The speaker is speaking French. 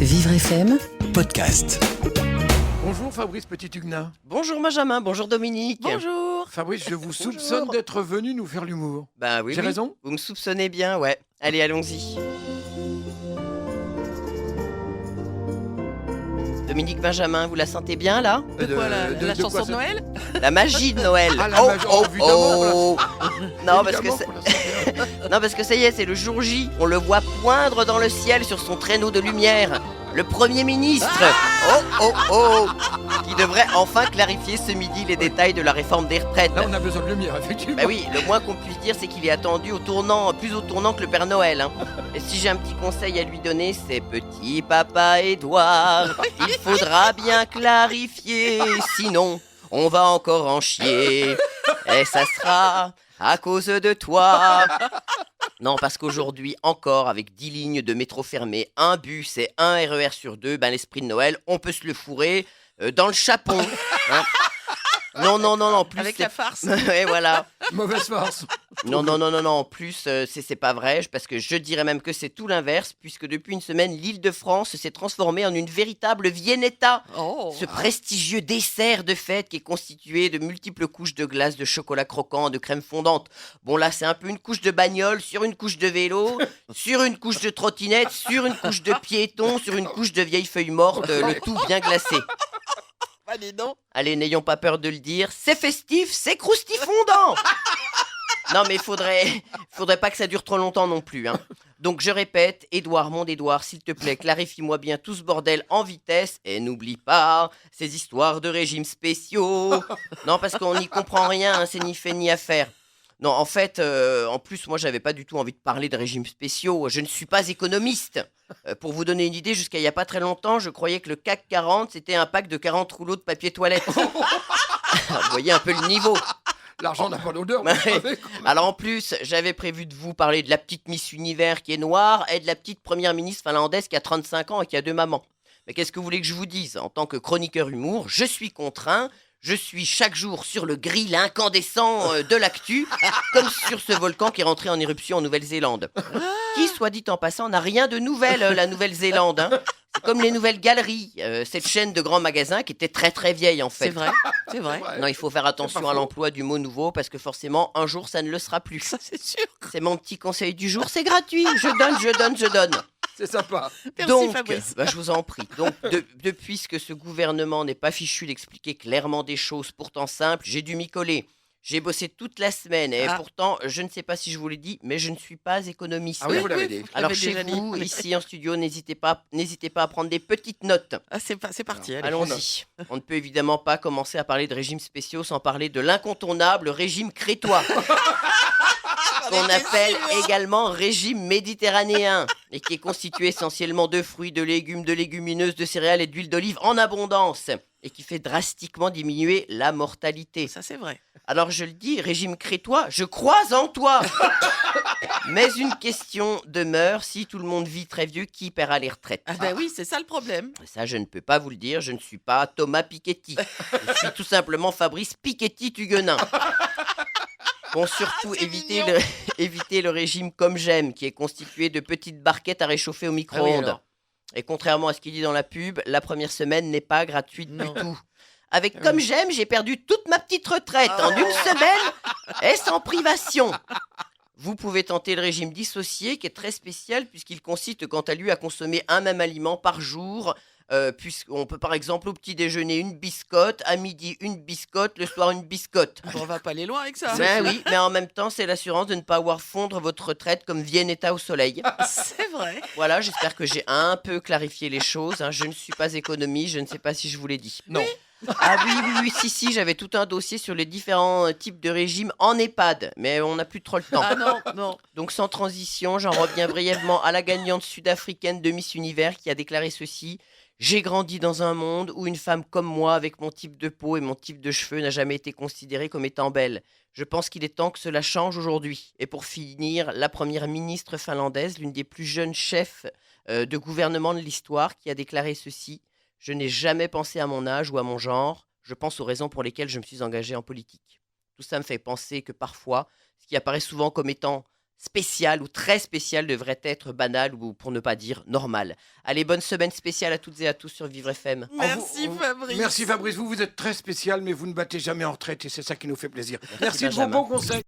Vivre FM podcast. Bonjour Fabrice Petit-Huguenin. Bonjour Benjamin, bonjour Dominique. Bonjour. Fabrice, je vous soupçonne d'être venu nous faire l'humour. Bah oui, J'ai oui. raison ? Vous me soupçonnez bien, ouais. Allez, allons-y. Dominique Benjamin, vous la sentez bien là ? De quoi, la chanson de ça Noël? La magie de Noël. Ah, la magie, évidemment, Non, parce que Évidemment ça... qu'on la sent bien. non, parce que ça y est, c'est le jour J. On le voit poindre dans le ciel sur son traîneau de lumière. Le Premier ministre, qui devrait enfin clarifier ce midi les détails de la réforme des retraites. Là, on a besoin de lumière, effectivement. Bah oui, le moins qu'on puisse dire, c'est qu'il est attendu plus au tournant que le Père Noël. Hein. Et si j'ai un petit conseil à lui donner, c'est petit papa Édouard, il faudra bien clarifier, sinon on va encore en chier. Et ça sera à cause de toi. Non, parce qu'aujourd'hui, encore, avec 10 lignes de métro fermées, un bus et un RER sur 2, l'esprit de Noël, on peut se le fourrer dans le chapon. Hein. Non, plus Avec la farce. Et voilà. Mauvaise farce. Non, en plus, c'est pas vrai, parce que je dirais même que c'est tout l'inverse, puisque depuis une semaine, l'Île-de-France s'est transformée en une véritable Viennetta. Oh. Ce prestigieux dessert de fête qui est constitué de multiples couches de glace, de chocolat croquant, de crème fondante. Bon là, c'est un peu une couche de bagnole, sur une couche de vélo, sur une couche de trottinette, sur une couche de piéton, sur une couche de vieilles feuilles mortes, le tout bien glacé. Allez, non. Allez, n'ayons pas peur de le dire, c'est festif, c'est croustifondant. Non mais faudrait pas que ça dure trop longtemps non plus. Hein. Donc je répète, Édouard, mon Édouard, s'il te plaît, clarifie-moi bien tout ce bordel en vitesse et n'oublie pas ces histoires de régimes spéciaux. Non parce qu'on n'y comprend rien, hein, c'est ni fait ni à faire. Non en fait, en plus moi j'avais pas du tout envie de parler de régimes spéciaux, je ne suis pas économiste. Pour vous donner une idée, jusqu'à il y a pas très longtemps, je croyais que le CAC 40 c'était un pack de 40 rouleaux de papier toilette. Vous voyez un peu le niveau. L'argent n'a pas d'odeur. Ouais. vous savez. Alors en plus, j'avais prévu de vous parler de la petite Miss Univers qui est noire et de la petite première ministre finlandaise qui a 35 ans et qui a 2 mamans. Mais qu'est-ce que vous voulez que je vous dise ? En tant que chroniqueur humour, je suis contraint, je suis chaque jour sur le grill incandescent de l'actu, comme sur ce volcan qui est rentré en éruption en Nouvelle-Zélande. Qui, soit dit en passant, n'a rien de nouvel, la Nouvelle-Zélande. Hein. C'est comme les Nouvelles Galeries, cette chaîne de grands magasins qui était très très vieille en fait. C'est vrai, c'est vrai. Ouais. Non, il faut faire attention à l'emploi du mot nouveau parce que forcément, un jour, ça ne le sera plus. Ça, c'est sûr. C'est mon petit conseil du jour, c'est gratuit. Je donne. C'est sympa. Merci, Donc, Fabrice. je vous en prie. Donc, depuis que ce gouvernement n'est pas fichu d'expliquer clairement des choses pourtant simples, j'ai dû m'y coller. J'ai bossé toute la semaine et pourtant, je ne sais pas si je vous l'ai dit, mais je ne suis pas économiste. Ah oui, vous l'avez dit. Alors l'avez chez déjà dit. vous, ici en studio, n'hésitez pas à prendre des petites notes. Ah, c'est parti, allez. Allons-y. On ne peut évidemment pas commencer à parler de régimes spéciaux sans parler de l'incontournable régime crétois. Qu'on appelle également régime méditerranéen et qui est constitué essentiellement de fruits, de légumes, de légumineuses, de céréales et d'huile d'olive en abondance et qui fait drastiquement diminuer la mortalité. Ça, c'est vrai. Alors je le dis, régime crétois, je crois en toi. Mais une question demeure, si tout le monde vit très vieux, qui paiera les retraites ? Ah ben oui, c'est ça le problème. Ça, je ne peux pas vous le dire, je ne suis pas Thomas Piketty. Je suis tout simplement Fabrice Piketty-Huguenin. Bon, surtout, évitez le régime comme j'aime, qui est constitué de petites barquettes à réchauffer au micro-ondes. alors. Et contrairement à ce qu'il dit dans la pub, la première semaine n'est pas gratuite Non. du tout. Avec comme j'aime, j'ai perdu toute ma petite retraite en une semaine et sans privation. Vous pouvez tenter le régime dissocié, qui est très spécial, puisqu'il consiste quant à lui à consommer un même aliment par jour. Puisqu'on peut par exemple au petit déjeuner une biscotte, à midi une biscotte, le soir une biscotte. On va pas aller loin avec ça. Ben oui, mais en même temps, c'est l'assurance de ne pas voir fondre votre retraite comme Viennetta au soleil. C'est vrai. Voilà, j'espère que j'ai un peu clarifié les choses. Hein. Je ne suis pas économiste, je ne sais pas si je vous l'ai dit. Non. Ah oui, si, j'avais tout un dossier sur les différents types de régimes en EHPAD, mais on n'a plus trop le temps. Ah non. Donc sans transition, j'en reviens brièvement à la gagnante sud-africaine de Miss Univers qui a déclaré ceci. J'ai grandi dans un monde où une femme comme moi, avec mon type de peau et mon type de cheveux, n'a jamais été considérée comme étant belle. Je pense qu'il est temps que cela change aujourd'hui. Et pour finir, la première ministre finlandaise, l'une des plus jeunes chefs de gouvernement de l'histoire, qui a déclaré ceci. Je n'ai jamais pensé à mon âge ou à mon genre. Je pense aux raisons pour lesquelles je me suis engagé en politique. Tout ça me fait penser que parfois, ce qui apparaît souvent comme étant spécial ou très spécial devrait être banal ou pour ne pas dire normal. Allez, bonne semaine spéciale à toutes et à tous sur Vivre FM. Merci Fabrice. Merci Fabrice, vous êtes très spécial, mais vous ne battez jamais en retraite et c'est ça qui nous fait plaisir. Merci de vos Benjamin. bons conseils.